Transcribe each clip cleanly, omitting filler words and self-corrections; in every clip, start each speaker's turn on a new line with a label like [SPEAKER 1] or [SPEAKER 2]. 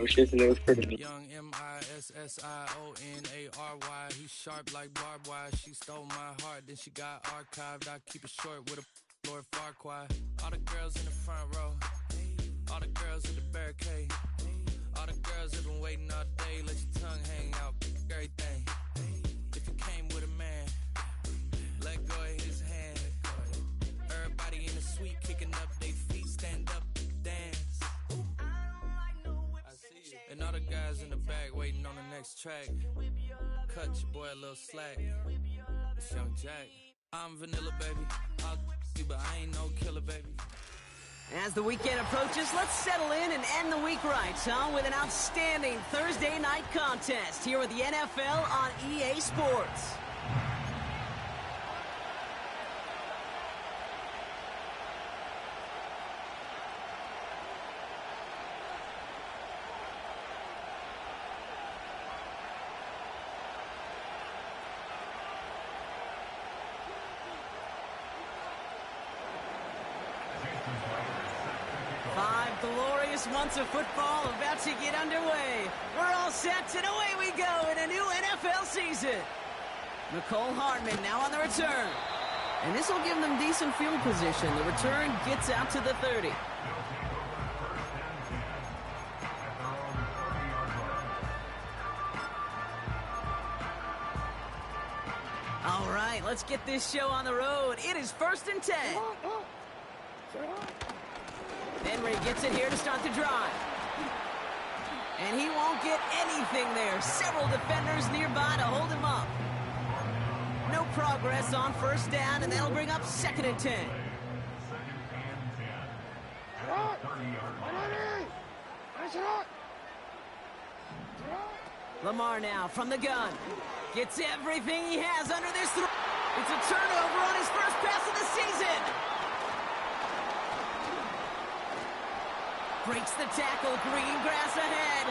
[SPEAKER 1] Young Misssionary. He sharp like barbed wire. She stole my heart, then she got archived. I keep it short with a Lord Farquaad. All the girls in the front row, all the girls at the barricade, all the girls have been waiting all day. Let your tongue hang out, everything. If you came with a man, let go of his hand. Everybody in the suite kicking up their feet, stand up, dance. I see you. And all the guys in the back waiting on the next track. Cut your boy a little slack. It's Young Jack. I'm vanilla, baby. I'll you, but I ain't no killer, baby.
[SPEAKER 2] As the weekend approaches, let's settle in and end the week right, with an outstanding Thursday night contest here with the NFL on EA Sports. Glorious months of football about to get underway. We're all set, and away we go in a new NFL season. Mecole Hardman now on the return. And this will give them decent field position. The return gets out to the 30. All right, let's get this show on the road. It is 1st and 10. Henry gets it here to start the drive. And he won't get anything there. Several defenders nearby to hold him up. No progress on 1st down, and that'll bring up 2nd and 10. Lamar now from the gun. Gets everything he has under this throw. It's a turnover on his first pass of the season. Breaks the tackle, green grass ahead.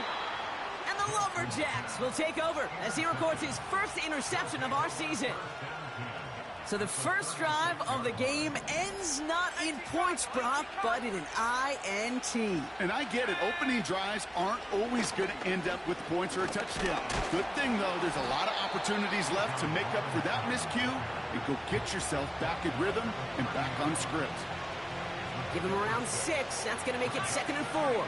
[SPEAKER 2] And the Lumberjacks will take over as he records his first interception of our season. So the first drive of the game ends not in points, Brock, but in an INT.
[SPEAKER 3] And I get it. Opening drives aren't always going to end up with points or a touchdown. Good thing, though, there's a lot of opportunities left to make up for that miscue and go get yourself back in rhythm and back on script.
[SPEAKER 2] Give him around 6. That's going to make it 2nd and 4.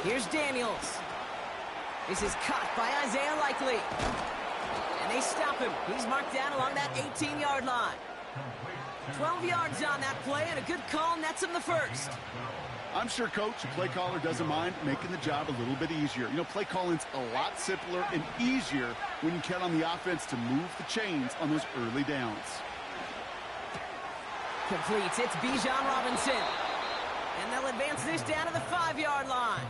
[SPEAKER 2] Here's Daniels. This is caught by Isaiah Likely. And they stop him. He's marked down along that 18-yard line. 12 yards on that play, and a good call nets him the first.
[SPEAKER 3] I'm sure, Coach, the play caller doesn't mind making the job a little bit easier. You know, play calling's a lot simpler and easier when you count on the offense to move the chains on those early downs.
[SPEAKER 2] Completes. It's Bijan Robinson. And they'll advance this down to the 5-yard line.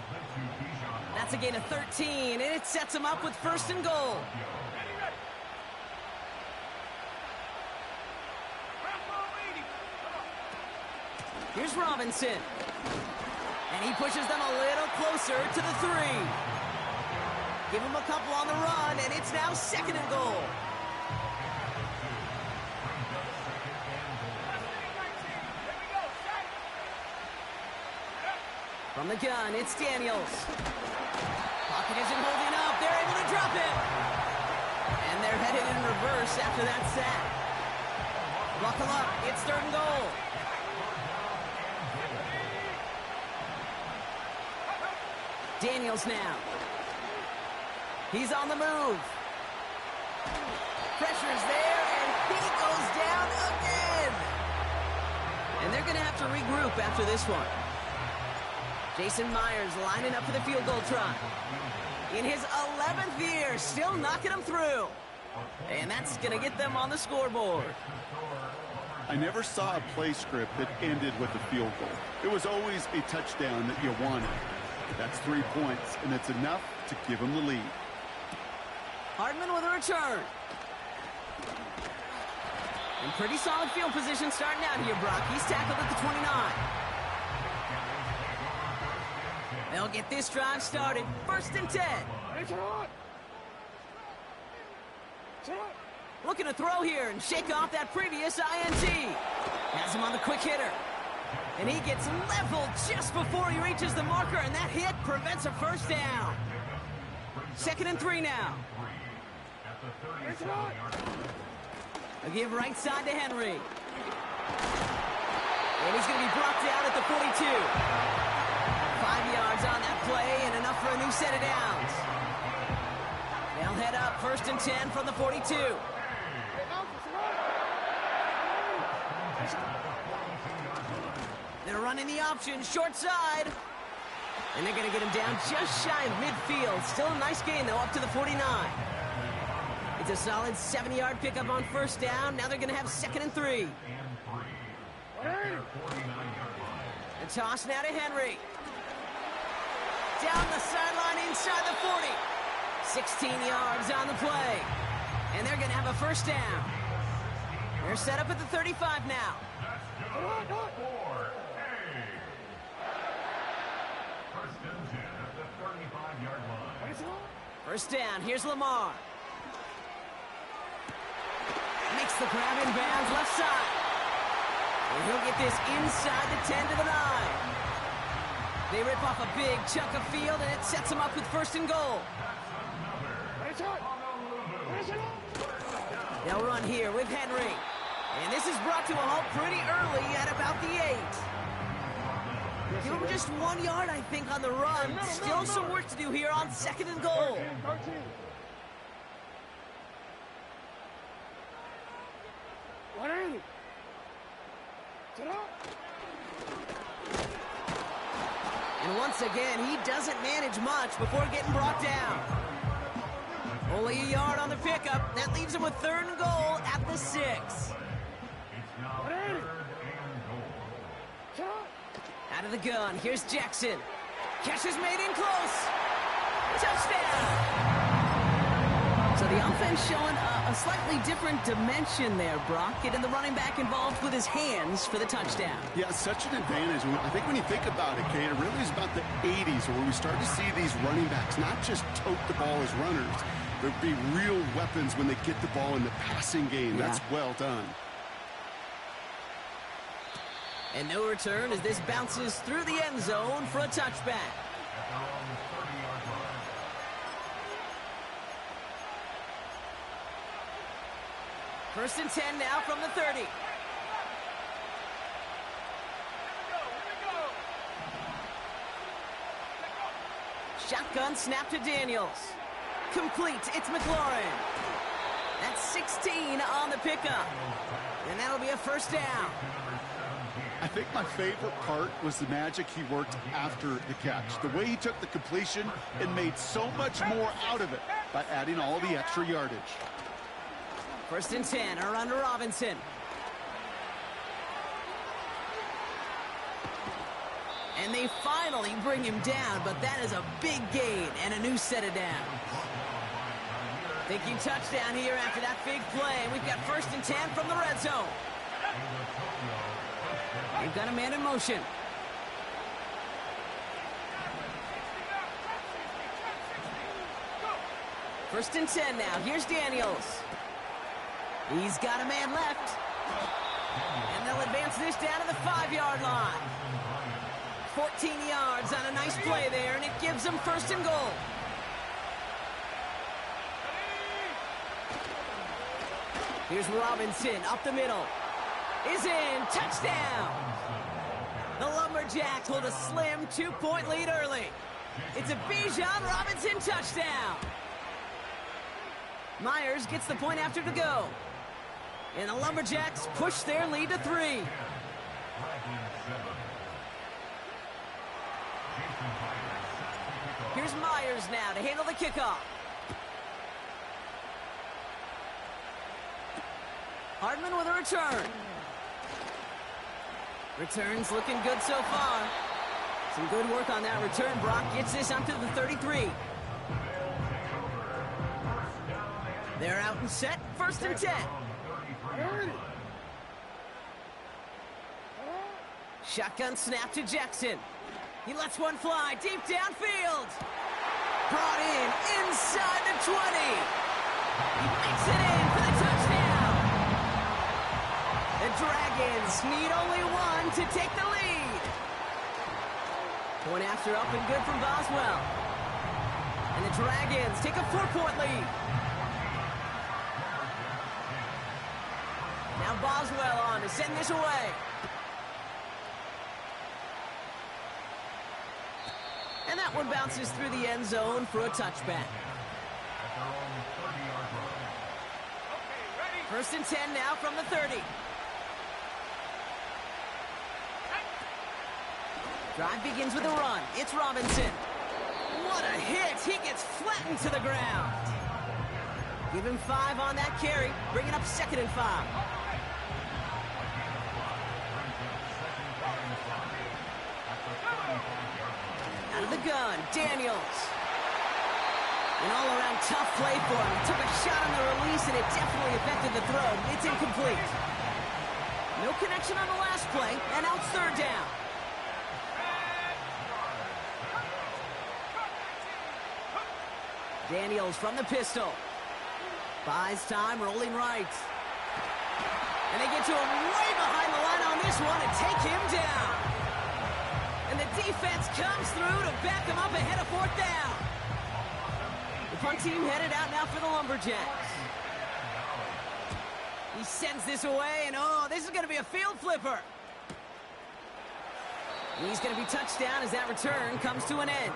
[SPEAKER 2] That's a gain of 13, and it sets them up with 1st and goal. Here's Robinson. And he pushes them a little closer to the 3. Give him a couple on the run, and it's now 2nd and goal. From the gun, it's Daniels. Pocket isn't holding up. They're able to drop it. And they're headed in reverse after that sack. Buckle up. It's 3rd and goal. Daniels now. He's on the move. Pressure's there, and he goes down again. And they're going to have to regroup after this one. Jason Myers lining up for the field goal try. In his 11th year, still knocking them through. And that's going to get them on the scoreboard.
[SPEAKER 3] I never saw a play script that ended with a field goal. It was always a touchdown that you wanted. That's 3 points, and it's enough to give them the lead.
[SPEAKER 2] Hardman with a return. And pretty solid field position starting out here, Brock. He's tackled at the 29. They'll get this drive started. 1st and 10. Looking to throw here and shake off that previous INT. Has him on the quick hitter. And he gets leveled just before he reaches the marker, and that hit prevents a first down. 2nd and 3 now. A give right side to Henry. And he's going to be brought down at the 42. 5 yards on that play and enough for a new set of downs. They'll head up 1st and 10 from the 42. They're running the option, short side. And they're going to get him down just shy of midfield. Still a nice gain, though, up to the 49. It's a solid 7-yard pickup on 1st down. Now they're going to have 2nd and 3. The toss now to Henry. Down the sideline inside the 40. 16 yards on the play. And they're going to have a 1st down. They're set up at the 35 now. First down, here's Lamar. Makes the grab in bounds left side. And he'll get this inside the 10 to the 9. They rip off a big chunk of field, and it sets them up with 1st and goal. They'll run here with Henry. And this is brought to a halt pretty early at about the 8. Give him just 1 yard, I think, on the run. Still some work to do here on 2nd and goal. And once again, he doesn't manage much before getting brought down. Only a yard on the pickup. That leaves him with 3rd and goal at the 6. Out of the gun, here's Jackson. Catch is made in close. Touchdown! So the offense showing a slightly different dimension there, Brock. Getting the running back involved with his hands for the touchdown.
[SPEAKER 3] Yeah, such an advantage. I think when you think about it, Kate, it really is about the 80s where we start to see these running backs not just tote the ball as runners, but be real weapons when they get the ball in the passing game. Yeah. That's well done.
[SPEAKER 2] And no return as this bounces through the end zone for a touchback. First and 10 now from the 30. Shotgun snap to Daniels. Complete, it's McLaurin. That's 16 on the pickup. And that'll be a 1st down.
[SPEAKER 3] I think my favorite part was the magic he worked after the catch. The way he took the completion and made so much more out of it by adding all the extra yardage.
[SPEAKER 2] 1st and 10, a run to Robinson. And they finally bring him down, but that is a big gain and a new set of downs. Thinking touchdown here after that big play. We've got 1st and 10 from the red zone. They've got a man in motion. First and 10 now. Here's Daniels. He's got a man left. And they'll advance this down to the 5-yard line. 14 yards on a nice play there, and it gives them 1st and goal. Here's Robinson up the middle. Is in. Touchdown! The Lumberjacks hold a slim 2-point lead early. It's a Bijan Robinson touchdown. Myers gets the point after to go. And the Lumberjacks push their lead to 3. Here's Myers now to handle the kickoff. Hardman with a return. Returns looking good so far. Some good work on that return. Brock gets this up to the 33. They're out and set. 1st and 10. Shotgun snap to Jackson. He lets one fly deep downfield. Brought in inside the 20. He makes it in for the touchdown. Dragons need only one to take the lead. Point after up and good from Boswell. And the Dragons take a 4-point lead. Now Boswell on to send this away. And that one bounces through the end zone for a touchback. First and 10 now from the 30. Drive begins with a run. It's Robinson. What a hit! He gets flattened to the ground. Give him 5 on that carry. Bring it up 2nd and 5. Out of the gun, Daniels. An all-around tough play for him. He took a shot on the release, and it definitely affected the throw. It's incomplete. No connection on the last play, and now it's 3rd down. Daniels from the pistol. Buys time, rolling right. And they get to him way behind the line on this one and take him down. And the defense comes through to back him up ahead of 4th down. The punt team headed out now for the Lumberjacks. He sends this away, and oh, this is going to be a field flipper. And he's going to be touchdown as that return comes to an end.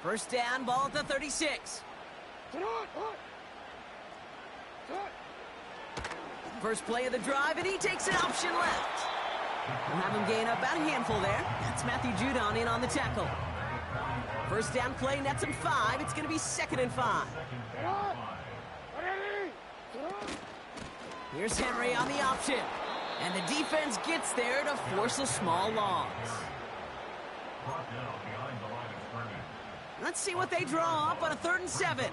[SPEAKER 2] First down, ball at the 36. First play of the drive, and he takes an option left. We'll have him gain up about a handful there. That's Matthew Judon in on the tackle. First down play, nets him 5. It's going to be 2nd and 5. Here's Henry on the option. And the defense gets there to force a small loss. Let's see what they draw up on a 3rd and 7.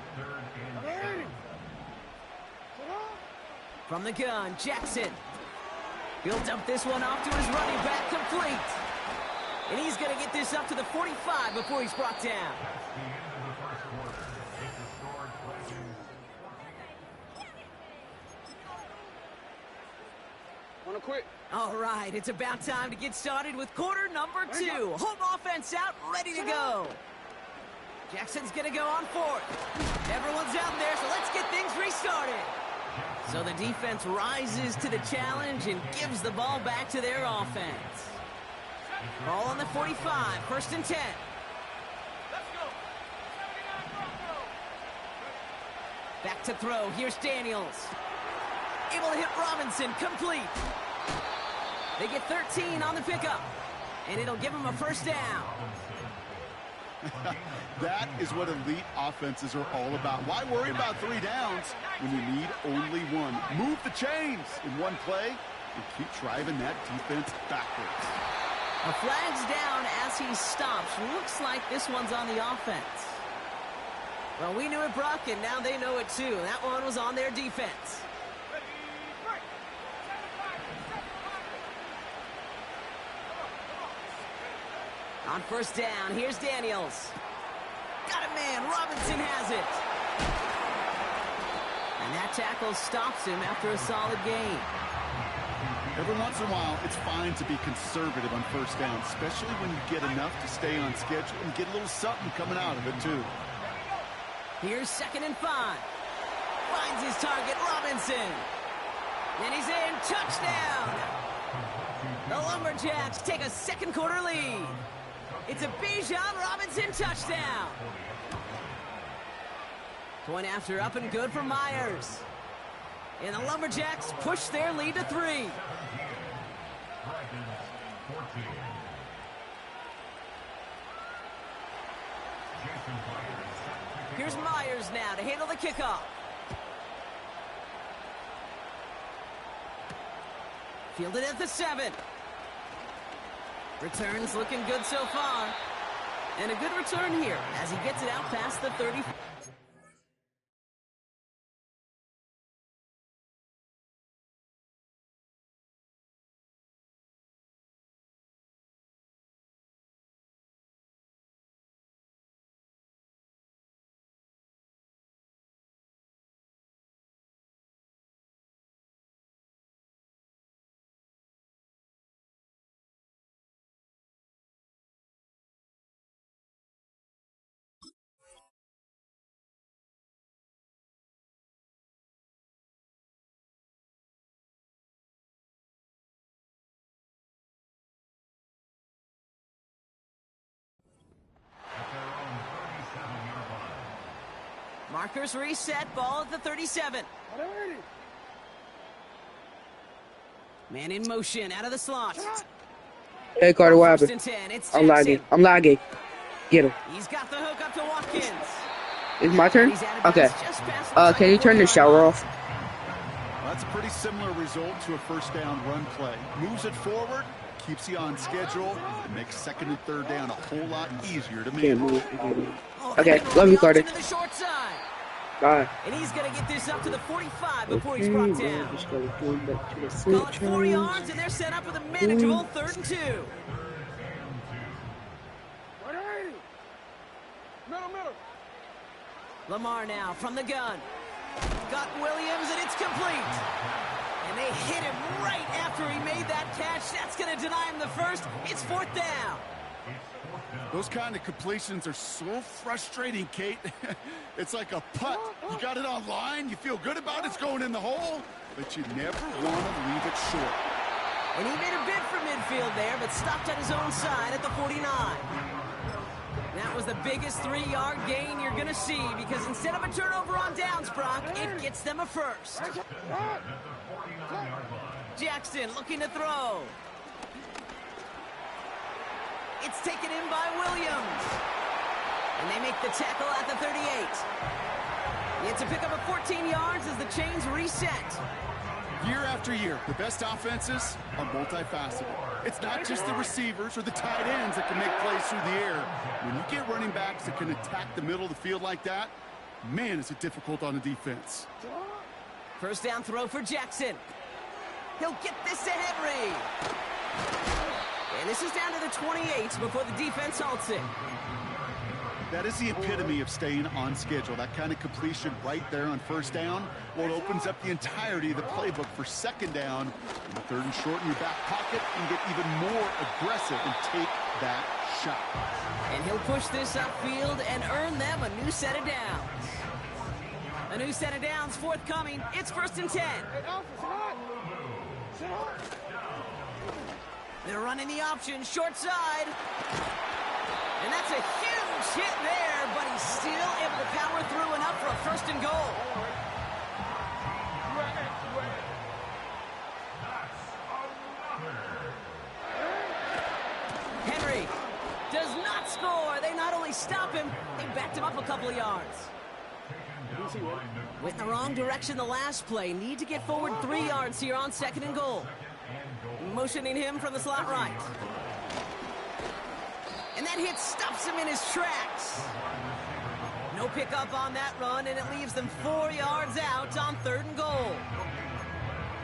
[SPEAKER 2] From the gun, Jackson. He'll dump this one off to his running back, complete. And he's going to get this up to the 45 before he's brought down.
[SPEAKER 4] Wanna quit?
[SPEAKER 2] All right, it's about time to get started with quarter number 2. Home offense out, ready to go. Jackson's going to go on 4th. Everyone's out there, so let's get things restarted. So the defense rises to the challenge and gives the ball back to their offense. Ball on the 45, 1st and 10. Back to throw, here's Daniels. Able to hit Robinson, complete. They get 13 on the pickup, and it'll give them a first down.
[SPEAKER 3] That is what elite offenses are all about. Why worry about 3 downs when you need only 1? Move the chains in one play and keep driving that defense backwards.
[SPEAKER 2] A flag's down as he stops. Looks like this one's on the offense. Well, we knew it, Brock, and now they know it too. That one was on their defense. On first down, here's Daniels. Got a man, Robinson has it. And that tackle stops him after a solid gain.
[SPEAKER 3] Every once in a while, it's fine to be conservative on first down, especially when you get enough to stay on schedule and get a little something coming out of it, too.
[SPEAKER 2] Here's 2nd and 5. Finds his target, Robinson. And he's in, touchdown. The Lumberjacks take a 2nd quarter lead. It's a Bijan Robinson touchdown. Point after up and good for Myers. And the Lumberjacks push their lead to 3. Here's Myers now to handle the kickoff. Fielded at the 7. Returns looking good so far. And a good return here as he gets it out past the 30. Markers reset, ball at the 37. Man in motion, out of the slot.
[SPEAKER 4] Hey, Carter, what
[SPEAKER 2] First
[SPEAKER 4] happened?
[SPEAKER 2] and 10, it's
[SPEAKER 4] I'm lagging.
[SPEAKER 2] Jackson.
[SPEAKER 4] I'm lagging. Get him.
[SPEAKER 2] He's got the hook up to Watkins.
[SPEAKER 4] It's my turn?
[SPEAKER 2] He's out of
[SPEAKER 4] Okay.
[SPEAKER 2] bounds just past the
[SPEAKER 4] Can you turn the
[SPEAKER 2] 40-yard
[SPEAKER 4] shower
[SPEAKER 2] line.
[SPEAKER 4] off?
[SPEAKER 3] Well, that's a pretty similar result to a first down run play. Moves it forward, keeps you on schedule, and makes second and third down a whole lot easier to
[SPEAKER 4] Can't
[SPEAKER 3] make.
[SPEAKER 4] move. I can't move.
[SPEAKER 2] Oh,
[SPEAKER 4] Okay,
[SPEAKER 2] Henry
[SPEAKER 4] love you,
[SPEAKER 2] opts
[SPEAKER 4] Carter.
[SPEAKER 2] into the short side.
[SPEAKER 4] Bye.
[SPEAKER 2] And he's going to get this up to the 45 before he's
[SPEAKER 4] Okay,
[SPEAKER 2] brought
[SPEAKER 4] we're
[SPEAKER 2] down.
[SPEAKER 4] just gonna go back to the
[SPEAKER 2] Call it 4
[SPEAKER 4] franchise.
[SPEAKER 2] yards, and they're set up with a manageable 3rd and 2. Lamar now from the gun. Got Williams, and it's complete. And they hit him right after he made that catch. That's going to deny him the first. It's 4th down.
[SPEAKER 3] Those kind of completions are so frustrating, Kate. It's like a putt. You got it on line, you feel good about it's going in the hole, but you never want to leave it short.
[SPEAKER 2] And he made a bid for midfield there, but stopped at his own side at the 49. That was the biggest 3-yard gain you're going to see, because instead of a turnover on downs, Brock, it gets them a first. Jackson looking to throw. It's taken in by Williams. And they make the tackle at the 38. It's a pickup of 14 yards as the chains reset.
[SPEAKER 3] Year after year, the best offenses are multifaceted. It's not just the receivers or the tight ends that can make plays through the air. When you get running backs that can attack the middle of the field like that, man, is it difficult on the defense.
[SPEAKER 2] First down throw for Jackson. He'll get this to Henry. And this is down to the 28 before the defense halts it.
[SPEAKER 3] That is the epitome of staying on schedule. That kind of completion right there on first down, well, it opens up the entirety of the playbook for second down. And 3rd and short in your back pocket, and get even more aggressive and take that shot.
[SPEAKER 2] And he'll push this upfield and earn them a new set of downs. A new set of downs forthcoming. It's 1st and 10. They're running the option, short side. And that's a huge hit there, but he's still able to power through enough for a 1st and goal. Henry does not score. They not only stop him, they backed him up a couple of yards. Went in the wrong direction the last play. Need to get forward 3 yards here on 2nd and goal. Motioning him from the slot right. And that hit stops him in his tracks. No pickup on that run, and it leaves them 4 yards out on 3rd and goal.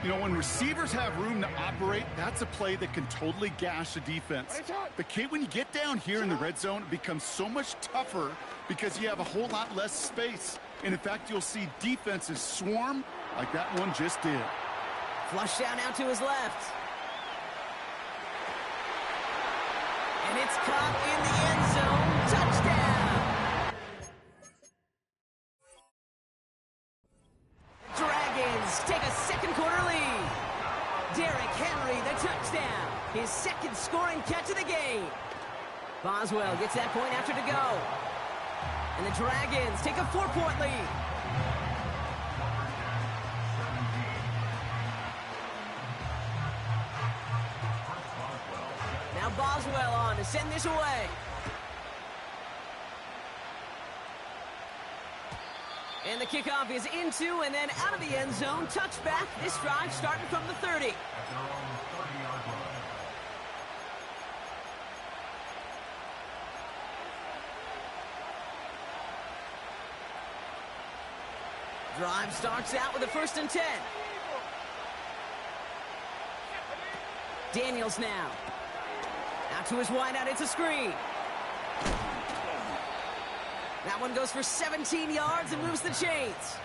[SPEAKER 3] You know, when receivers have room to operate, that's a play that can totally gash a defense. But Kate, when you get down here in the red zone, it becomes so much tougher because you have a whole lot less space. And in fact, you'll see defenses swarm like that one just did.
[SPEAKER 2] Flush down out to his left. And it's caught in the end zone. Touchdown! Dragons take a 2nd quarter lead. Derrick Henry, the touchdown. His 2nd scoring catch of the game. Boswell gets that point after to go. And the Dragons take a 4-point lead. Now Boswell on to send this away. And the kickoff is into and then out of the end zone. Touchback. This drive starting from the 30. Drive starts out with a 1st and 10. Daniels now. Out to his wideout, it's a screen. That one goes for 17 yards and moves the chains.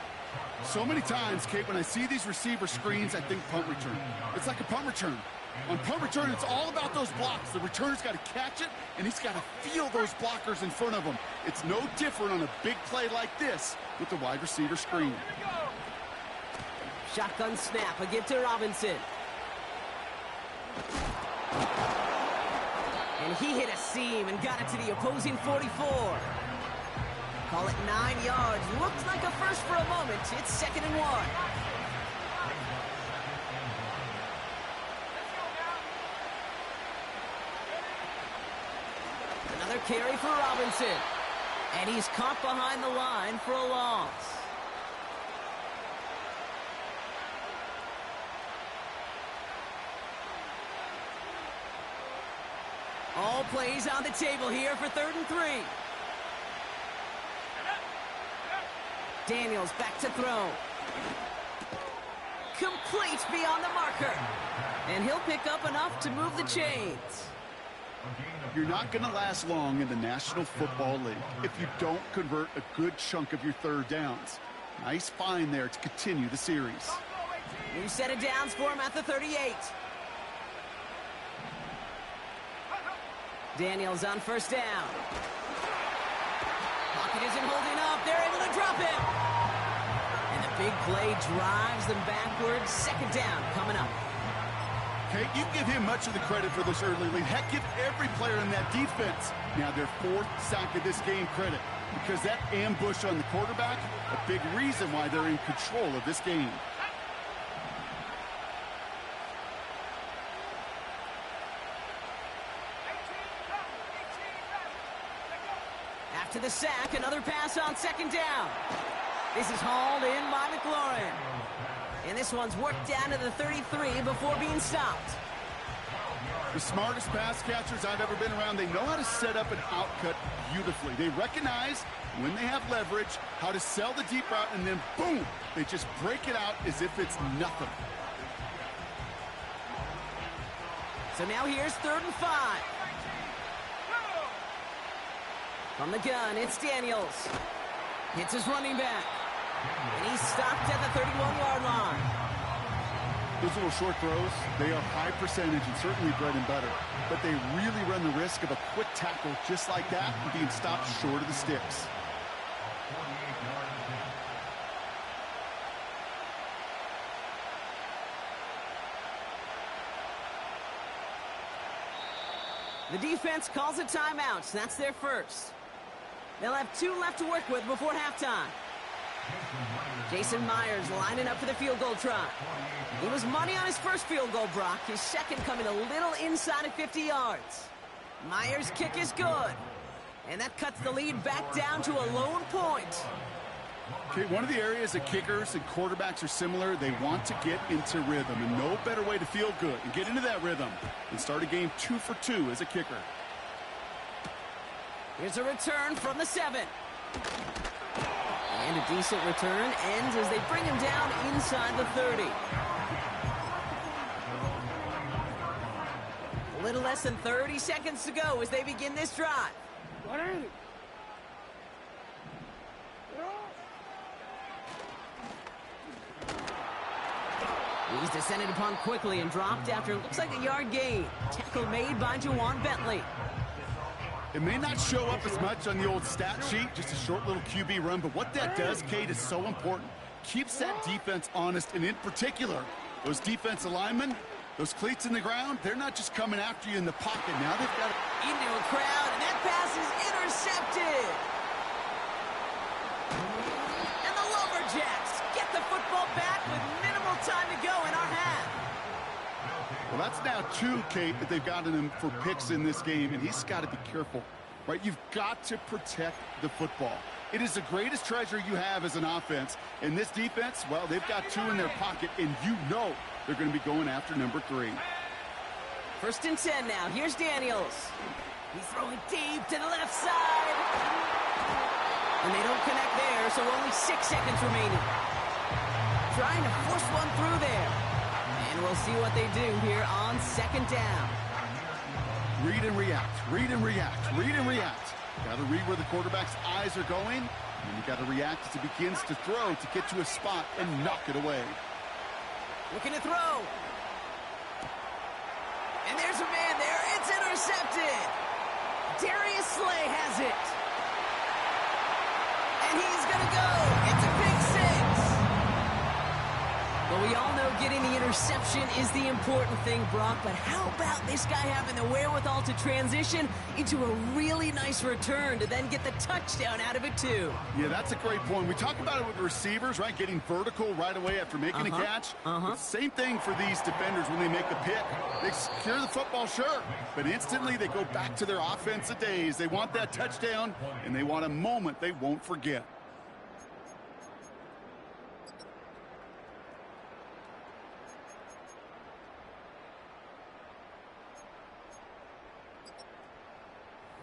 [SPEAKER 3] So many times, Kate, when I see these receiver screens, I think punt return. It's like a punt return. On punt return, it's all about those blocks. The returner's got to catch it, and he's got to feel those blockers in front of him. It's no different on a big play like this with the wide receiver screen.
[SPEAKER 2] Shotgun snap, a give to Robinson. And he hit a seam and got it to the opposing 44. Call it 9 yards. Looked like a first for a moment. It's 2nd and 1. Another carry for Robinson. And he's caught behind the line for a loss. All plays on the table here for 3rd and 3. Daniels back to throw. Complete beyond the marker. And he'll pick up enough to move the chains.
[SPEAKER 3] You're not going to last long in the National Football League if you don't convert a good chunk of your 3rd downs. Nice find there to continue the series.
[SPEAKER 2] New set of downs for him at the 38. Daniels on 1st down. Pocket isn't holding up. They're able to drop him. And the big play drives them backwards. 2nd down coming up.
[SPEAKER 3] Okay, you give him much of the credit for this early lead. Heck, give every player in that defense now their 4th sack of this game credit. Because that ambush on the quarterback, a big reason why they're in control of this game.
[SPEAKER 2] After the sack, another pass on 2nd down. This is hauled in by McLaurin. And this one's worked down to the 33 before being stopped.
[SPEAKER 3] The smartest pass catchers I've ever been around, they know how to set up an outcut beautifully. They recognize when they have leverage, how to sell the deep route, and then boom, they just break it out as if it's nothing.
[SPEAKER 2] So now here's 3rd and 5. From the gun, it's Daniels. Hits his running back. And he's stopped at the 31-yard line.
[SPEAKER 3] Those little short throws, they are high percentage and certainly bread and butter. But they really run the risk of a quick tackle just like that and being stopped short of the sticks.
[SPEAKER 2] The defense calls a timeout. That's their first. They'll have 2 left to work with before halftime. Jason Myers lining up for the field goal try. He was money on his first field goal, Brock. His second coming a little inside of 50 yards. Myers' kick is good. And that cuts the lead back down to a lone point.
[SPEAKER 3] Okay, one of the areas that kickers and quarterbacks are similar, they want to get into rhythm. And no better way to feel good and get into that rhythm than start a game 2 for 2 as a kicker.
[SPEAKER 2] Here's a return from the 7. And a decent return ends as they bring him down inside the 30. A little less than 30 seconds to go as they begin this drive. He's descended upon quickly and dropped after it looks like a yard gain. Tackle made by Juwan Bentley.
[SPEAKER 3] It may not show up as much on the old stat sheet, just a short little QB run, but what that does, Kate, is so important. Keeps that defense honest, and in particular, those defensive linemen, those cleats in the ground, they're not just coming after you in the pocket. Now they've got
[SPEAKER 2] into a crowd, and that pass is intercepted. And the Lumberjacks get the football back with minimal time to go in our half.
[SPEAKER 3] Well, that's now 2, Kate, that they've gotten him for picks in this game, and he's got to be careful, right? You've got to protect the football. It is the greatest treasure you have as an offense. And this defense, well, they've got 2 in their pocket, and you know they're going to be going after number 3.
[SPEAKER 2] 1st and 10 now. Here's Daniels. He's throwing deep to the left side. And they don't connect there, so only 6 seconds remaining. Trying to force one through there. And we'll see what they do here on 2nd down.
[SPEAKER 3] Read and react, read and react, read and react. Got to read where the quarterback's eyes are going, and you got to react as he begins to throw to get to a spot and knock it away.
[SPEAKER 2] Looking to throw. And there's a man there. It's intercepted. Darius Slay has it. And he's going to go. It's a pick 6. But we We all know getting the interception is the important thing, Brock, but how about this guy having the wherewithal to transition into a really nice return to then get the touchdown out of it, too?
[SPEAKER 3] Yeah, that's a great point. We talk about it with receivers, right? Getting vertical right away after making a catch. Same thing for these defenders when they make a pick. They secure the football, sure, but instantly they go back to their offensive days. They want that touchdown, and they want a moment they won't forget.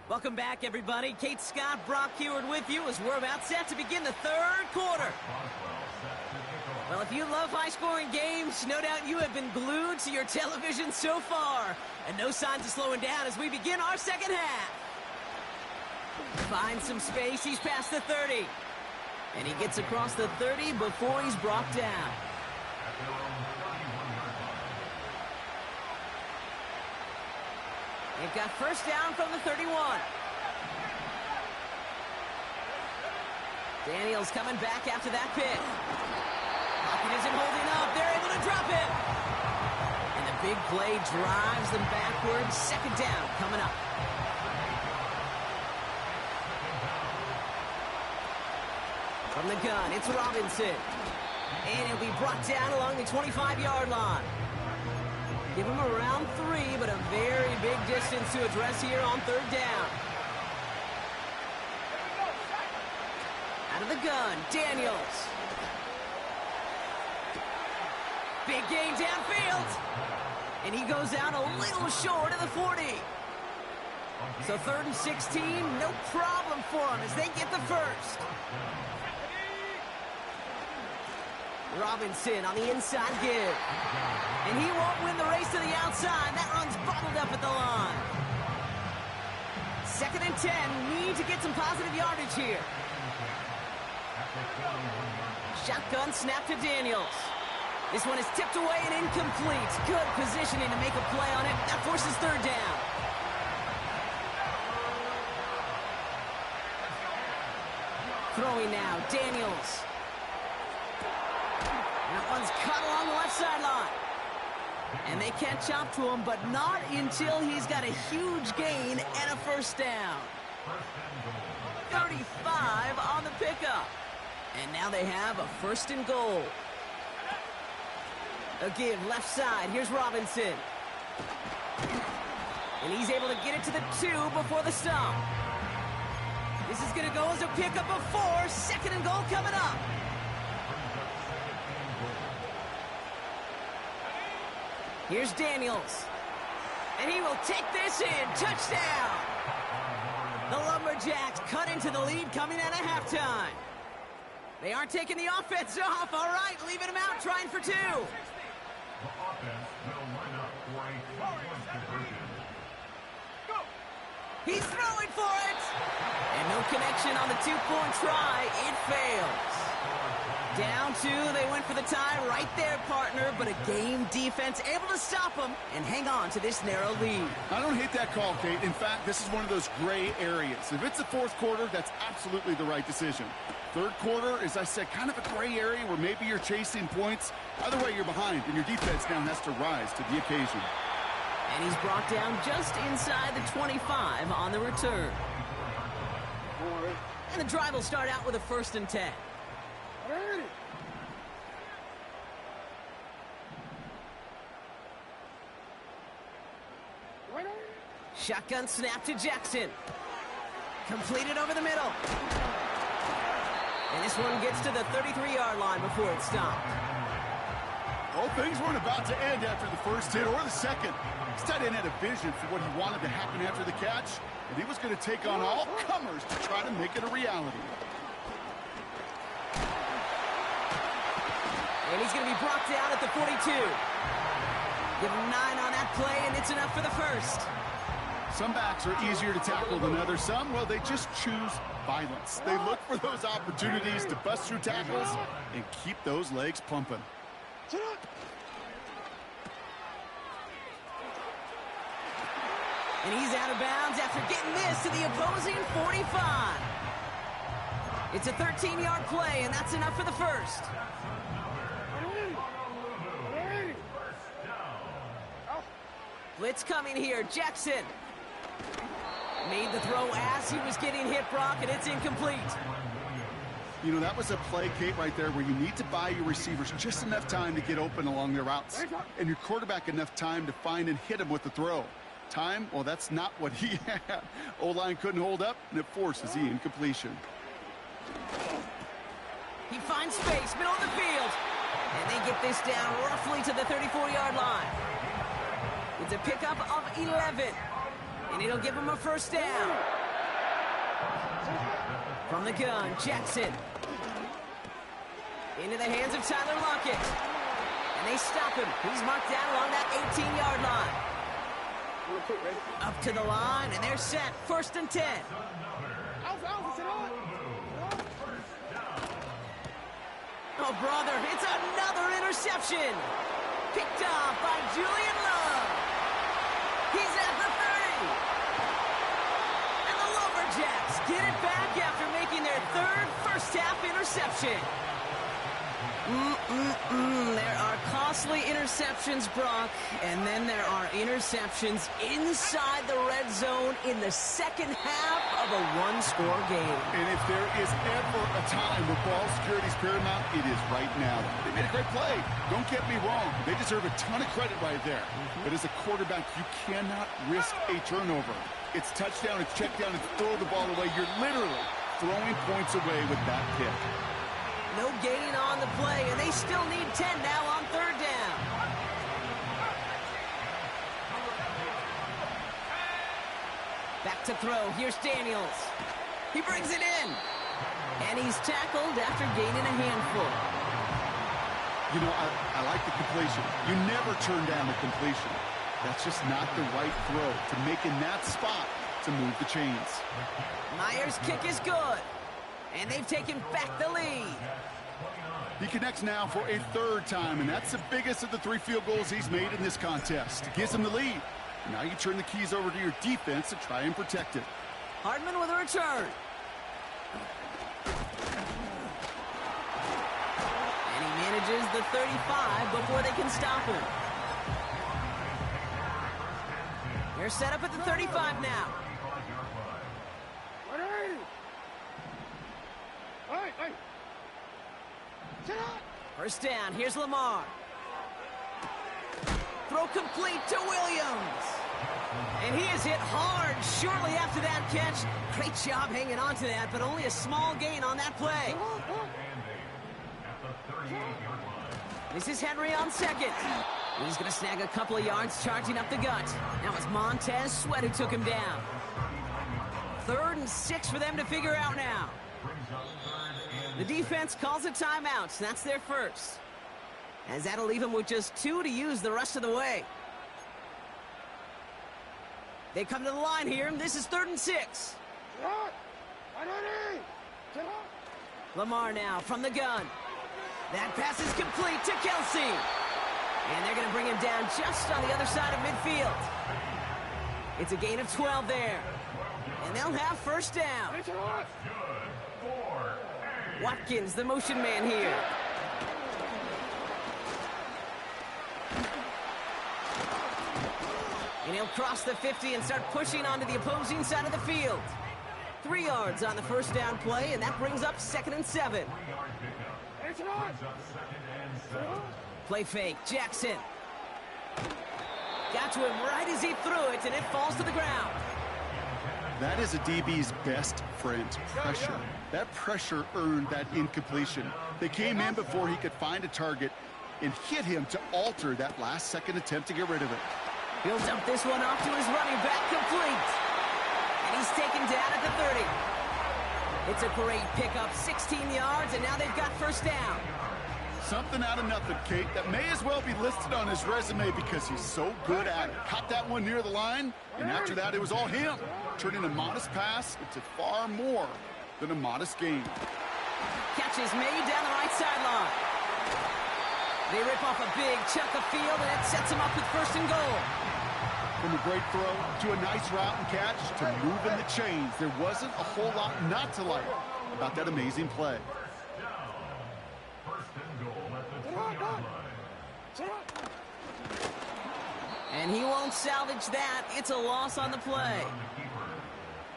[SPEAKER 2] Welcome back, everybody. Kate Scott, Brock Huard with you as we're about set to begin the third quarter. Well, if you love high-scoring games, no doubt you have been glued to your television so far. And no signs of slowing down as we begin our second half. Finds some space. He's past the 30. And he gets across the 30 before he's brought down. They've got first down from the 31. Daniels coming back after that pick. Pocket isn't holding up. They're able to drop it. And the big play drives them backwards. Second down coming up. From the gun, it's Robinson. And he'll be brought down along the 25-yard line. Give him around 3, but a very big distance to address here on third down. Out of the gun, Daniels. Big gain downfield. And he goes out a little short of the 40. So 3rd and 16, no problem for him as they get the first. Robinson on the inside give. And he won't win the race to the outside. That run's bottled up at the line. 2nd and 10. Need to get some positive yardage here. Shotgun snap to Daniels. This one is tipped away and incomplete. Good positioning to make a play on it. That forces third down. Throwing now, Daniels. That one's cut along the left sideline. And they catch up to him, but not until he's got a huge gain and a first down. 35 on the pickup. And now they have a 1st and goal. Again, left side. Here's Robinson. And he's able to get it to the 2 before the stop. This is going to go as a pickup of 4. 2nd and goal coming up. Here's Daniels. And he will take this in. Touchdown! The Lumberjacks cut into the lead coming out of halftime. They aren't taking the offense off. All right, leaving them out, trying for 2.
[SPEAKER 5] The offense will line up for a 2-point conversion.
[SPEAKER 2] He's throwing for it! And no connection on the 2-point try. It fails. Down 2, they went for the tie right there, partner, but a game defense able to stop them and hang on to this narrow lead.
[SPEAKER 3] I don't hate that call, Kate. In fact, this is one of those gray areas. If it's the 4th quarter, that's absolutely the right decision. 3rd quarter, as I said, kind of a gray area where maybe you're chasing points. Either way, you're behind, and your defense now has to rise to the occasion.
[SPEAKER 2] And he's brought down just inside the 25 on the return. And the drive will start out with a 1st and 10. Shotgun snap to Jackson. Completed over the middle. And this one gets to the 33-yard line before it's stopped.
[SPEAKER 3] Well, things weren't about to end after the first hit or the second. This tight end had a vision for what he wanted to happen after the catch, and he was going to take on all comers to try to make it a reality.
[SPEAKER 2] And he's going to be brought down at the 42. Give him 9 on that play, and it's enough for the first.
[SPEAKER 3] Some backs are easier to tackle than others. Some, well, they just choose violence. They look for those opportunities to bust through tackles and keep those legs pumping.
[SPEAKER 2] And he's out of bounds after getting this to the opposing 45. It's a 13-yard play, and that's enough for the first. Blitz coming here. Jackson made the throw as he was getting hit, Brock, and it's incomplete.
[SPEAKER 3] You know, that was a play, Kate, right there where you need to buy your receivers just enough time to get open along their routes. And your quarterback enough time to find and hit him with the throw. Time, well, that's not what he had. O-line couldn't hold up, and it forces the incompletion.
[SPEAKER 2] He finds space, middle of the field. And they get this down roughly to the 34-yard line. It's a pickup of 11. And it'll give him a first down. From the gun, Jackson. Into the hands of Tyler Lockett. And they stop him. He's marked down along that 18-yard line. Up to the line, and they're set. 1st and 10. Oh, brother, it's another interception. Picked off by Julian Love. He's at the 30. And the Lumberjacks get it back after making their 3rd first-half interception. There are costly interceptions, Brock, and then there are interceptions inside the red zone in the second half of a one-score game.
[SPEAKER 3] And if there is ever a time where ball security is paramount, it is right now. They made a great play. Don't get me wrong. They deserve a ton of credit right there. But as a quarterback, you cannot risk a turnover. It's touchdown, it's check down, it's throw the ball away. You're literally throwing points away with that kick.
[SPEAKER 2] No gain on the play, and they still need 10 now on 3rd down. Back to throw. Here's Daniels. He brings it in. And he's tackled after gaining a handful.
[SPEAKER 3] You know, I like the completion. You never turn down a completion. That's just not the right throw to make in that spot to move the chains.
[SPEAKER 2] Myers' kick is good. And they've taken back the lead.
[SPEAKER 3] He connects now for a 3rd time, and that's the biggest of the 3 field goals he's made in this contest. It gives him the lead. Now you turn the keys over to your defense to try and protect it.
[SPEAKER 2] Hardman with a return. And he manages the 35 before they can stop him. They're set up at the 35 now. First down, here's Lamar. Throw complete to Williams. And he is hit hard shortly after that catch. Great job hanging on to that, but only a small gain on that play. This is Henry on 2nd. He's going to snag a couple of yards charging up the gut. Now it's Montez Sweat who took him down. 3rd and 6 for them to figure out now. The defense calls a timeout. That's their first. As that'll leave them with just 2 to use the rest of the way. They come to the line here, and this is 3rd and 6. Lamar now from the gun. That pass is complete to Kelsey. And they're going to bring him down just on the other side of midfield. It's a gain of 12 there. And they'll have first down. Watkins, the motion man here. And he'll cross the 50 and start pushing onto the opposing side of the field. 3 yards on the first down play, and that brings up 2nd and 7. Play fake, Jackson. Got to him right as he threw it, and it falls to the ground.
[SPEAKER 3] That is a DB's best friend, pressure. That pressure earned that incompletion. They came in before he could find a target and hit him to alter that last-second attempt to get rid of it.
[SPEAKER 2] He'll dump this one off to his running back, complete. And he's taken down at the 30. It's a great pickup, 16 yards, and now they've got first down.
[SPEAKER 3] Something out of nothing, Kate, that may as well be listed on his resume because he's so good at it. Caught that one near the line, and after that, it was all him. Turning a modest pass into far more than a modest gain.
[SPEAKER 2] Catch is made down the right sideline. They rip off a big chunk of field, and it sets them up with 1st and goal.
[SPEAKER 3] From a great throw to a nice route and catch to moving the chains, there wasn't a whole lot not to like about that amazing play.
[SPEAKER 2] And he won't salvage that. It's a loss on the play.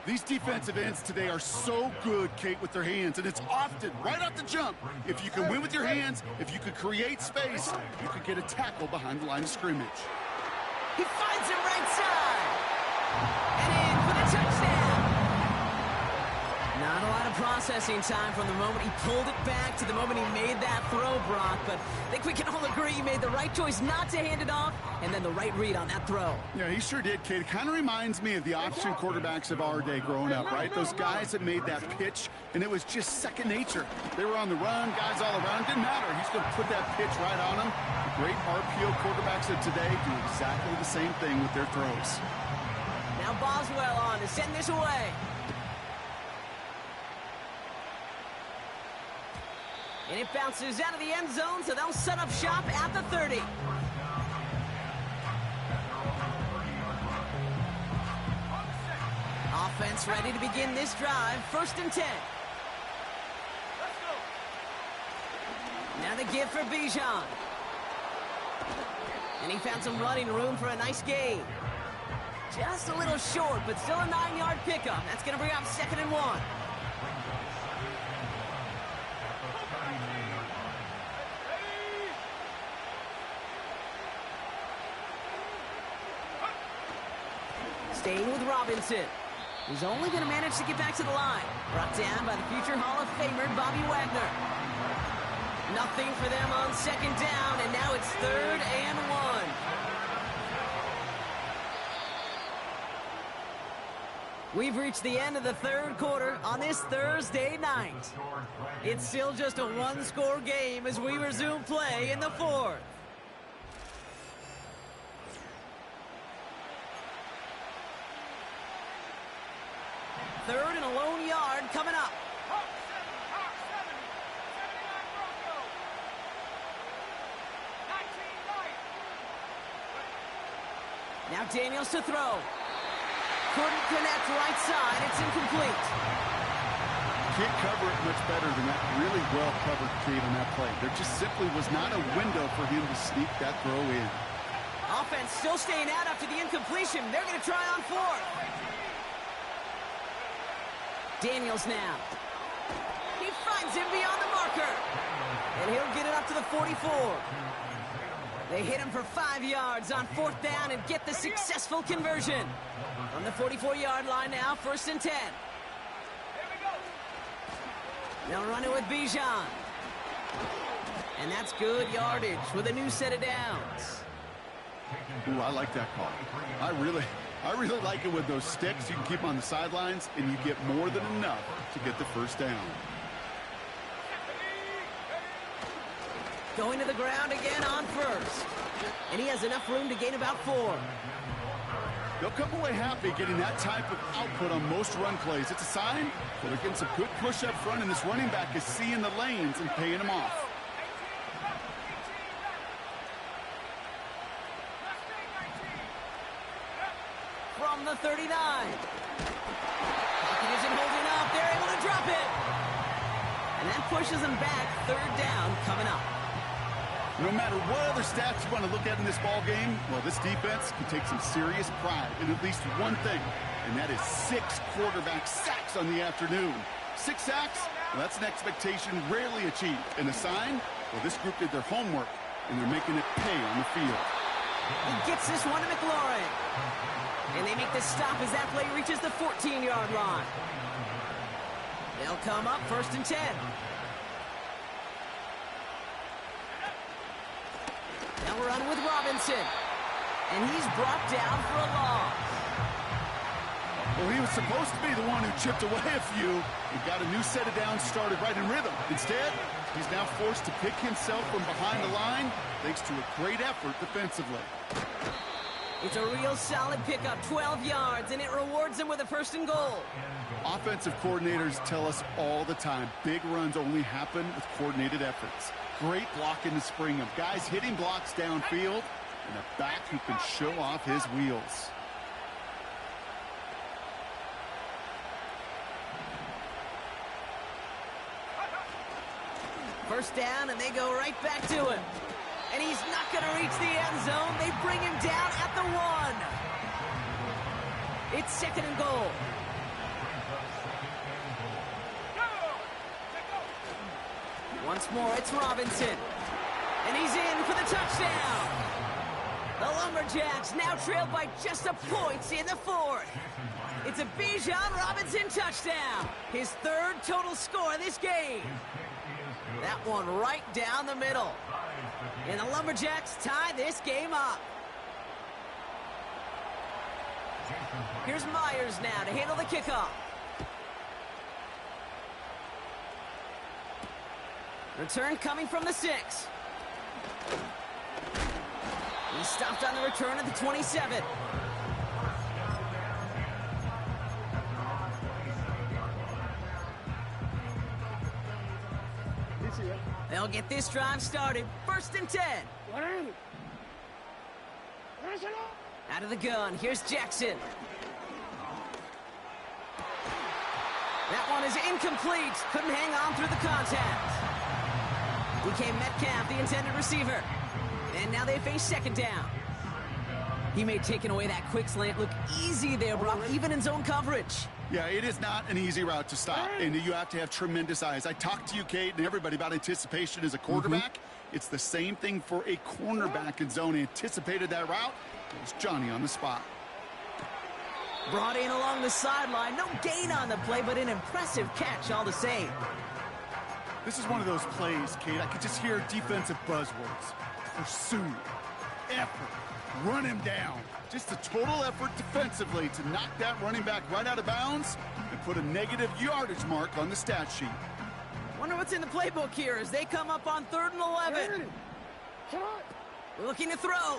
[SPEAKER 3] These defensive ends today are so good, Kate, with their hands, and it's often right off the jump. If you can win with your hands, if you can create space, you can get a tackle behind the line of scrimmage.
[SPEAKER 2] He finds him right side. And in for the touchdown. Not a lot of processing time from the moment he pulled it back to the moment he made that throw, Brock. But I think we can all agree he made the right choice not to hand it off, and then the right read on that throw.
[SPEAKER 3] Yeah, he sure did, Kate. It kind of reminds me of the option quarterbacks of our day growing up, right? Those guys that made that pitch, and it was just second nature. They were on the run, guys all around. Didn't matter. He's going to put that pitch right on them. The great RPO quarterbacks of today do exactly the same thing with their throws.
[SPEAKER 2] Now Boswell on to send this away. And it bounces out of the end zone, so they'll set up shop at the 30. Offense ready to begin this drive. 1st and 10. Now the give for Bijan. And he found some running room for a nice gain. Just a little short, but still a 9-yard pickup. That's going to bring up 2nd and 1. Staying with Robinson. He's only going to manage to get back to the line. Brought down by the future Hall of Famer, Bobby Wagner. Nothing for them on 2nd down, and now it's 3rd and 1. We've reached the end of the 3rd quarter on this Thursday night. It's still just a 1-score game as we resume play in the 4th. 3rd and a lone yard coming up. Now Daniels to throw. Couldn't connect right side. It's incomplete.
[SPEAKER 3] Can't cover it much better than that. Really well covered, Kate, on that play. There just simply was not a window for him to sneak that throw in.
[SPEAKER 2] Offense still staying out after the incompletion. They're going to try on 4th. Daniels now. He finds him beyond the marker. And he'll get it up to the 44. They hit him for 5 yards on 4th down and get the successful conversion. On the 44-yard line now, 1st and 10. They'll run it with Bijan. And that's good yardage with a new set of downs.
[SPEAKER 3] Ooh, I like that call. I really like it with those sticks. You can keep on the sidelines, and you get more than enough to get the 1st down.
[SPEAKER 2] Going to the ground again on 1st. And he has enough room to gain about 4.
[SPEAKER 3] They'll come away happy getting that type of output on most run plays. It's a sign that they're getting some good push up front, and this running back is seeing the lanes and paying them off.
[SPEAKER 2] From the 39. Pocket isn't holding up. They're able to drop it. And that pushes them back. 3rd down coming up.
[SPEAKER 3] No matter what other stats you want to look at in this ball game, well, this defense can take some serious pride in at least one thing, and that is 6 quarterback sacks on the afternoon. 6 sacks? Well, that's an expectation rarely achieved. And a sign? Well, this group did their homework, and they're making it pay on the field.
[SPEAKER 2] He gets this one to McLaurin. And they make the stop as that play reaches the 14-yard line. They'll come up 1st and 10. Now we're on with Robinson. And he's brought down for a loss.
[SPEAKER 3] Well, he was supposed to be the one who chipped away a few and got a new set of downs started right in rhythm. Instead, he's now forced to pick himself from behind the line thanks to a great effort defensively.
[SPEAKER 2] It's a real solid pickup, 12 yards, and it rewards him with a 1st and goal.
[SPEAKER 3] Offensive coordinators tell us all the time, big runs only happen with coordinated efforts. Great block in the spring of guys hitting blocks downfield and a back who can show off his wheels.
[SPEAKER 2] First down, and they go right back to him. And he's not going to reach the end zone. They bring him down at the 1. It's 2nd and goal. Once more, it's Robinson. And he's in for the touchdown. The Lumberjacks now trailed by just a point in the 4th. It's a Bijan Robinson touchdown. His 3rd total score this game. That one right down the middle. And the Lumberjacks tie this game up. Here's Myers now to handle the kickoff. Return coming from the 6. He's stopped on the return at the 27. They'll get this drive started. 1st and 10. Out of the gun, here's Jackson. That one is incomplete. Couldn't hang on through the contact. DK Metcalf, the intended receiver. And now they face 2nd down. He may have taken away that quick slant look easy there, Brock, even in zone coverage.
[SPEAKER 3] Yeah, it is not an easy route to stop, and you have to have tremendous eyes. I talked to you, Kate, and everybody about anticipation as a quarterback. It's the same thing for a cornerback in zone. Anticipated that route. It was Johnny on the spot.
[SPEAKER 2] Brought in along the sideline. No gain on the play, but an impressive catch all the same.
[SPEAKER 3] This is one of those plays, Kate. I could just hear defensive buzzwords. Pursue, effort, run him down. Just a total effort defensively to knock that running back right out of bounds and put a negative yardage mark on the stat sheet.
[SPEAKER 2] Wonder what's in the playbook here as they come up on 3rd and 11. Looking to throw.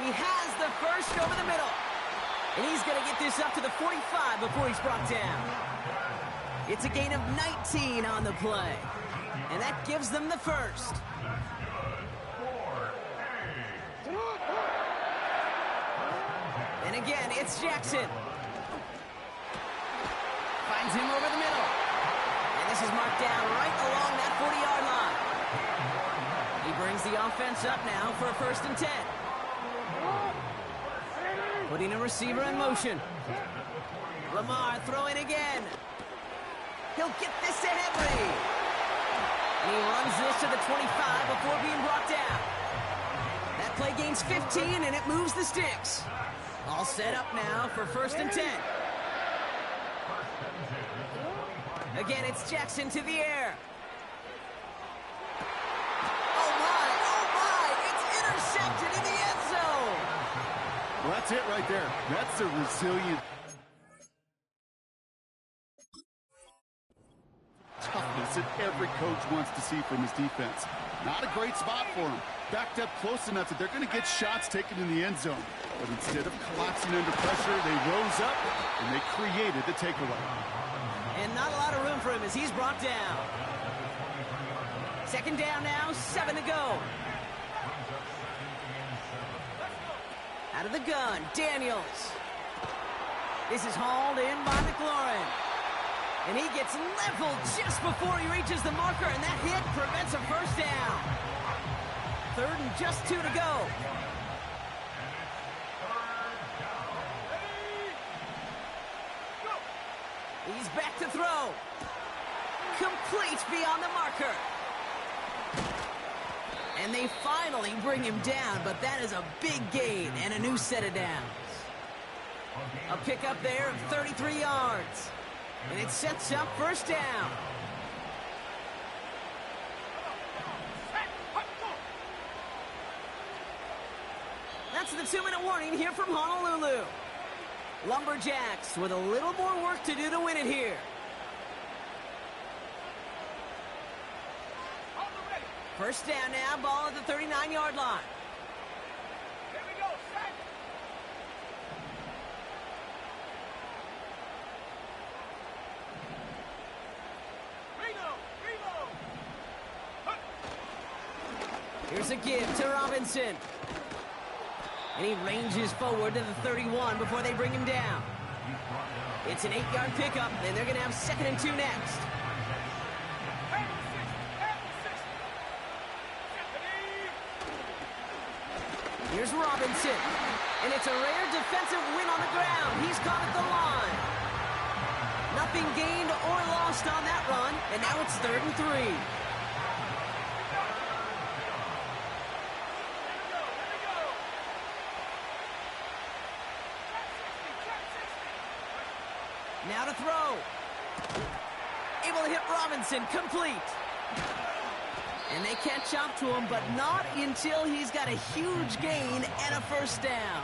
[SPEAKER 2] He has the first over the middle. And he's going to get this up to the 45 before he's brought down. It's a gain of 19 on the play. And that gives them the first. And again, it's Jackson. Finds him over the middle. And this is marked down right along that 40-yard line. He brings the offense up now for a 1st and 10. Putting a receiver in motion. Lamar throwing again. He'll get this to Henry. And he runs this to the 25 before being brought down. That play gains 15, and it moves the sticks. All set up now for 1st and 10. Again, it's Jackson to the air. Oh, my, it's intercepted in the end zone.
[SPEAKER 3] Well, that's it right there. That's a resilient toughness that every coach wants to see from his defense. Not a great spot for him. Backed up close enough that they're going to get shots taken in the end zone. But instead of collapsing under pressure, they rose up and they created the takeaway.
[SPEAKER 2] And not a lot of room for him as he's brought down. 2nd down now, 7 to go. Out of the gun, Daniels. This is hauled in by McLaurin. And he gets leveled just before he reaches the marker, and that hit prevents a 1st down. 3rd and just 2 to go. He's back to throw. Complete beyond the marker. And they finally bring him down, but that is a big gain and a new set of downs. A pickup there of 33 yards. And it sets up 1st down. That's the 2-minute warning here from Honolulu. Lumberjacks with a little more work to do to win it here. First down now, ball at the 39-yard line.
[SPEAKER 6] Here we go, set.
[SPEAKER 2] Here's a give to Robinson. And he ranges forward to the 31 before they bring him down. It's an 8-yard pickup, and they're going to have 2nd and 2 next. Here's Robinson. And it's a rare defensive win on the ground. He's caught at the line. Nothing gained or lost on that run. And now it's 3rd and 3. Now to throw. Able to hit Robinson, complete. And they catch up to him, but not until he's got a huge gain and a first down.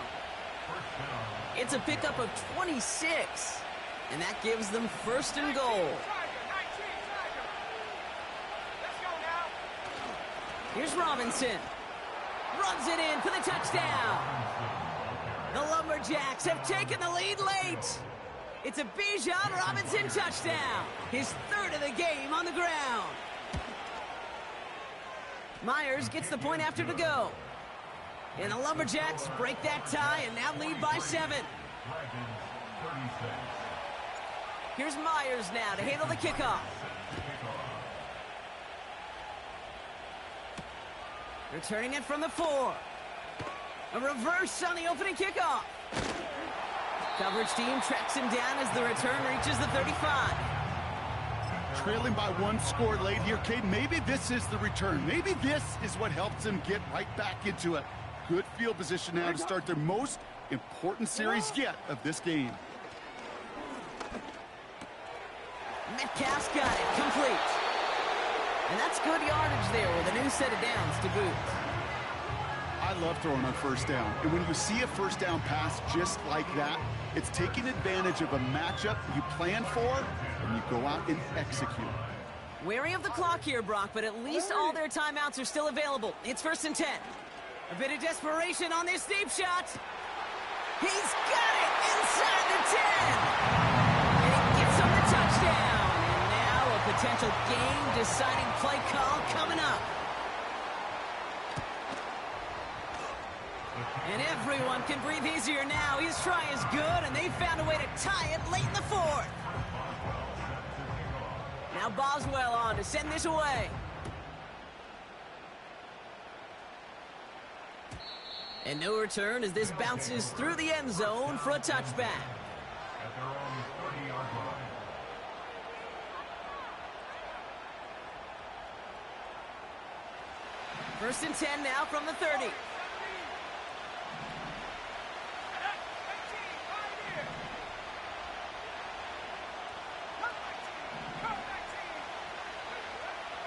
[SPEAKER 2] It's a pickup of 26, and that gives them 1st and goal. Here's Robinson. Runs it in for the touchdown. The Lumberjacks have taken the lead late. It's a Bijan Robinson touchdown. His 3rd of the game on the ground. Myers gets the point after to go. And the Lumberjacks break that tie and now lead by 7. Here's Myers now to handle the kickoff. Returning it from the 4. A reverse on the opening kickoff. Coverage team tracks him down as the return reaches the 35.
[SPEAKER 3] Trailing by 1 score late here, Cade. Maybe this is the return. Maybe this is what helps them get right back into it. Good field position now to start their most important series yet of this game.
[SPEAKER 2] Metcalf's got it, complete. And that's good yardage there with a new set of downs to boot.
[SPEAKER 3] I love throwing on 1st down. And when you see a 1st down pass just like that, it's taking advantage of a matchup you plan for, and you go out and execute.
[SPEAKER 2] Wary of the clock here, Brock, but at least all their timeouts are still available. It's 1st and 10. A bit of desperation on this deep shot. He's got it inside the 10. And he gets him the touchdown. And now a potential game-deciding play call coming up. And everyone can breathe easier now. His try is good, and they found a way to tie it late in the 4th. Now Boswell on to send this away. And no return as this bounces through the end zone for a touchback.
[SPEAKER 5] At their own 30-yard line.
[SPEAKER 2] First and 10 now from the 30.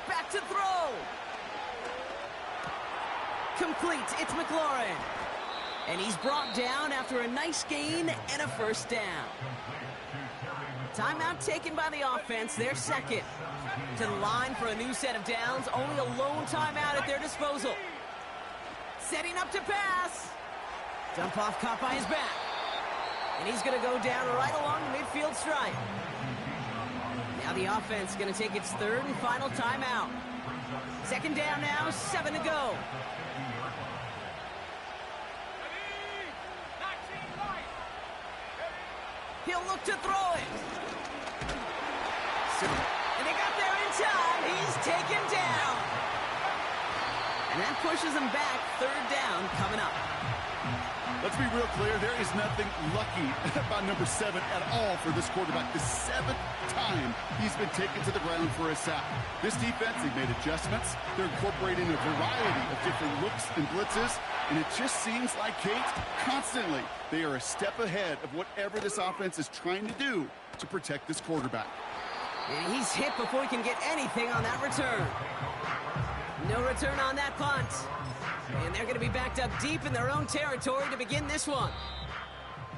[SPEAKER 2] Back to throw. Complete. It's McLaurin. And he's brought down after a nice gain and a first down. Timeout taken by the offense, their 2nd. To the line for a new set of downs, only a lone timeout at their disposal. Setting up to pass. Dump off caught by his back. And he's going to go down right along the midfield stripe. Now the offense going to take its 3rd and final timeout. 2nd down now, 7 to go. He'll look to throw it. And they got there in time. He's taken down. And that pushes him back. 3rd down coming up.
[SPEAKER 3] Let's be real clear. There is nothing lucky about number 7 at all for this quarterback. The 7th time he's been taken to the ground for a sack. This defense, they've made adjustments. They're incorporating a variety of different looks and blitzes. And it just seems like, Kate, constantly they are a step ahead of whatever this offense is trying to do to protect this quarterback.
[SPEAKER 2] And he's hit before he can get anything on that return. No return on that punt. And they're going to be backed up deep in their own territory to begin this one.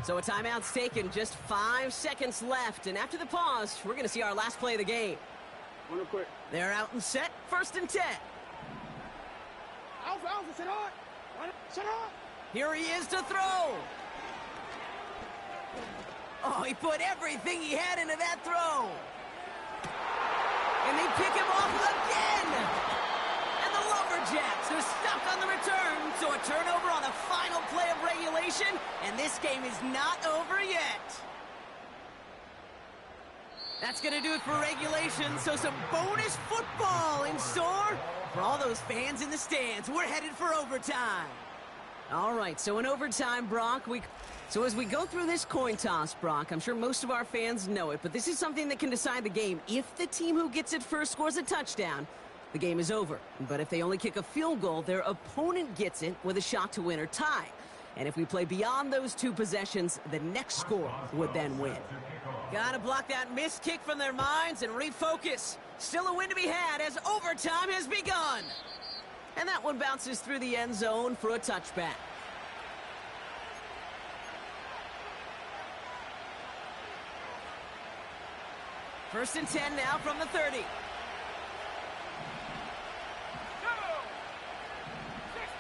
[SPEAKER 2] So a timeout's taken, just 5 seconds left. And after the pause, we're going to see our last play of the game.
[SPEAKER 4] Real quick.
[SPEAKER 2] They're out and set, 1st and 10. Here he is to throw. Oh, he put everything he had into that throw. And they pick him off again. And the Lumberjacks are stuck on the return. So a turnover on the final play of regulation. And this game is not over yet. That's going to do it for regulation. So some bonus football in store for all those fans in the stands. We're headed for overtime. All right, so in overtime, Brock, So as we go through this coin toss, Brock, I'm sure most of our fans know it, but this is something that can decide the game. If the team who gets it first scores a touchdown, the game is over. But if they only kick a field goal, their opponent gets it with a shot to win or tie. And if we play beyond those two possessions, the next score would then win. Gotta block that missed kick from their minds and refocus. Still a win to be had as overtime has begun. And that one bounces through the end zone for a touchback. First and 10 now from the 30.
[SPEAKER 6] 60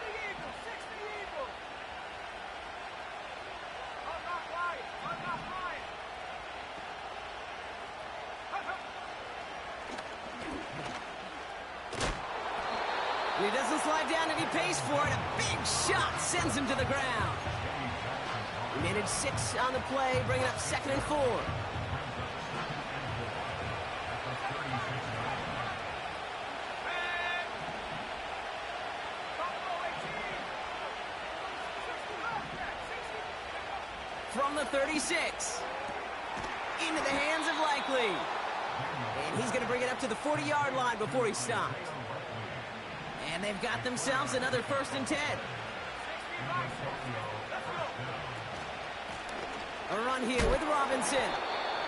[SPEAKER 6] Eagles, 60 Eagles. I'm not lying. I'm not lying.
[SPEAKER 2] He doesn't slide down and he pays for it. A big shot sends him to the ground. He managed 6 on the play, bringing up 2nd and 4. From the 36. Into the hands of Likely. And he's going to bring it up to the 40-yard line before he stopped. And they've got themselves another 1st and 10. A run here with Robinson.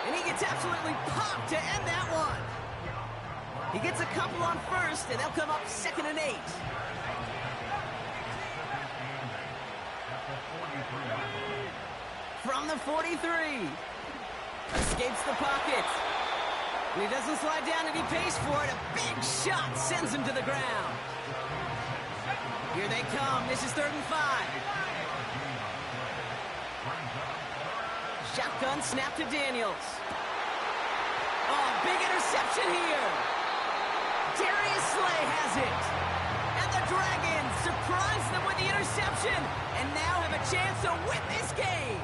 [SPEAKER 2] And he gets absolutely popped to end that one. He gets a couple on 1st, and they'll come up 2nd and 8. From the 43. Escapes the pocket. And he doesn't slide down and he pays for it. A big shot sends him to the ground. Here they come. This is 3rd and 5. Shotgun snap to Daniels. Oh, big interception here. Darius Slay has it. And the Dragons surprise them with the interception and now have a chance to win this game.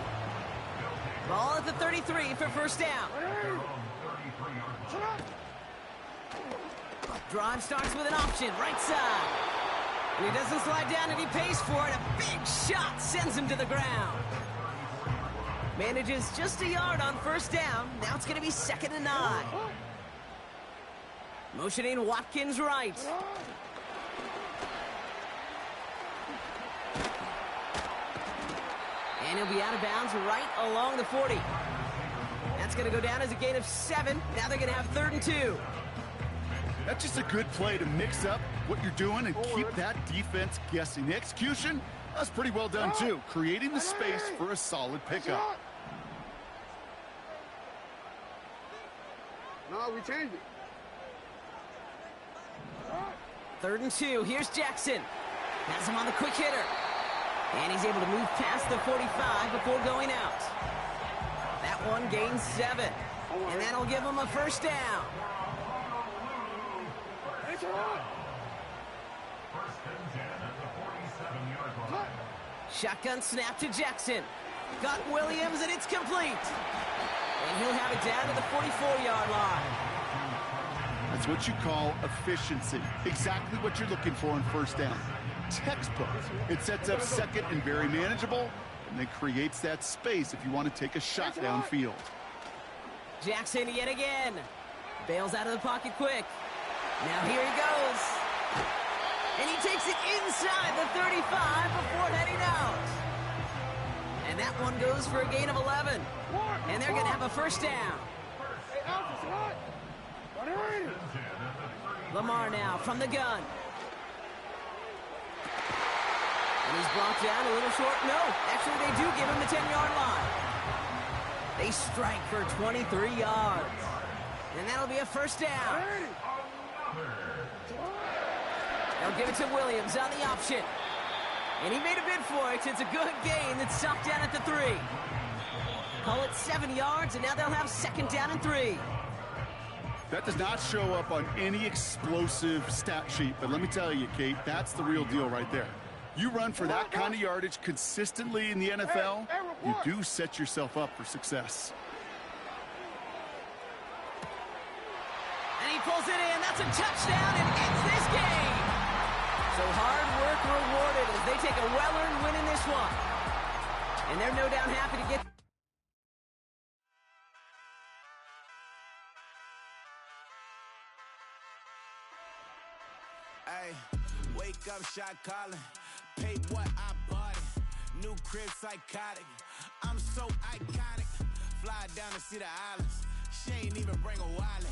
[SPEAKER 2] Ball at the 33 for 1st down. Drive starts with an option, right side. And he doesn't slide down and he pays for it. A big shot sends him to the ground. Manages just a yard on 1st down. Now it's going to be 2nd and 9. Motioning Watkins right. And he'll be out of bounds right along the 40. That's going to go down as a gain of 7. Now they're going to have 3rd and 2.
[SPEAKER 3] That's just a good play to mix up what you're doing and keep that defense guessing. The execution, that's pretty well done too, creating the space for a solid pickup.
[SPEAKER 4] No, we changed it.
[SPEAKER 2] 3rd and 2. Here's Jackson. Has him on the quick hitter. And he's able to move past the 45 before going out. That one gains 7. And that'll give him a 1st down. Shotgun snap to Jackson. Got Williams, and it's complete. And he'll have it down to the 44-yard line.
[SPEAKER 3] That's what you call efficiency. Exactly what you're looking for in 1st down. Textbook. It sets up 2nd and very manageable, and then creates that space if you want to take a shot downfield.
[SPEAKER 2] Jackson yet again. Bails out of the pocket quick. Now here he goes. And he takes it inside the 35 before heading out. And that one goes for a gain of 11. And they're going to have a 1st down. Lamar now from the gun. And he's brought down a little short. No, actually they do give him the 10-yard line. They strike for 23 yards. And that'll be a 1st down. They'll give it to Williams on the option. And he made a bid for it. It's a good gain that's stopped down at the 3. Call it 7 yards, and now they'll have 2nd down and 3.
[SPEAKER 3] That does not show up on any explosive stat sheet, but let me tell you, Kate, that's the real deal right there. You run for that kind of yardage consistently in the NFL, you do set yourself up for success.
[SPEAKER 2] And he pulls it in. That's a touchdown and ends this game. So hard work rewarded as they take a well-earned win in this one. And they're no doubt happy to get...
[SPEAKER 7] Hey, wake up, shot calling. Paid what I bought it. New crib, psychotic. I'm so iconic. Fly down to see the islands. She ain't even bring a wallet.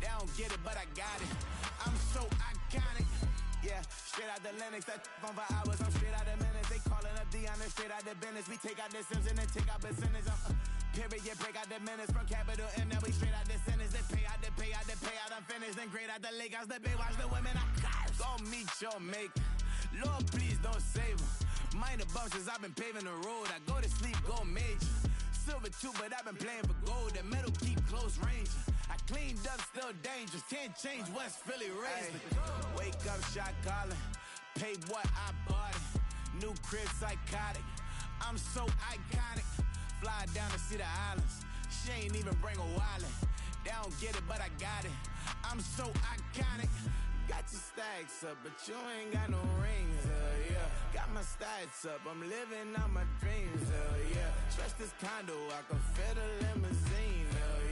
[SPEAKER 7] They don't get it, but I got it. I'm so iconic. Yeah, straight out the Lennox, that on for hours, I'm straight out the minutes. They calling up Dion and straight out the business. We take out the Sims and then take out percentage. Period, break out the minutes from capital M, now we straight out the sentence. They pay out, I'm finished. Then grade out the Lakers, the bay, watch the women, I got it. Go meet your mate. Lord, please don't save them. Minor bumps as I've been paving the road. I go to sleep, go major. Silver too, but I've been playing for gold. The metal keep close range. I cleaned up, still dangerous. Can't change West Philly raised. Wake up, shot calling. Paid what I bought it. New crib, psychotic. I'm so iconic. Fly down to see the islands. She ain't even bring a wallet. They don't get it, but I got it. I'm so iconic. Got your stacks up, but you ain't got no rings, yeah. Got my stats up, I'm living out my dreams, yeah. Trust this condo, I can fit a limousine,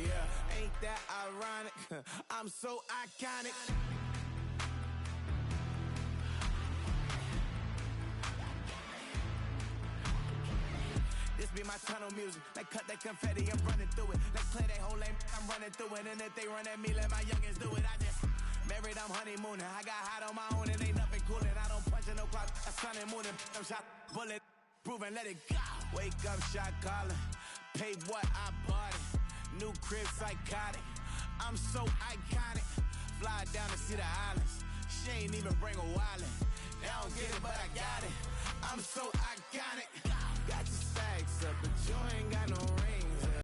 [SPEAKER 7] yeah. Ain't that ironic? I'm so iconic. This be my tunnel music. Like cut that confetti, I'm running through it. Like play that whole lane, I'm running through it. And if they run at me, let my youngins do it. I just married, I'm honeymooning. I got hot on my own and ain't nothing coolin'. I don't punch in no clock, a sun and moon. I'm shot, bullet, proven, let it go. Wake up, shot calling. Paid what I bought it. New crib, psychotic. I'm so iconic. Fly down to see the islands. She ain't even bring a wallet. They don't get it, but I got it. I'm so iconic. Got your stacks up, but you ain't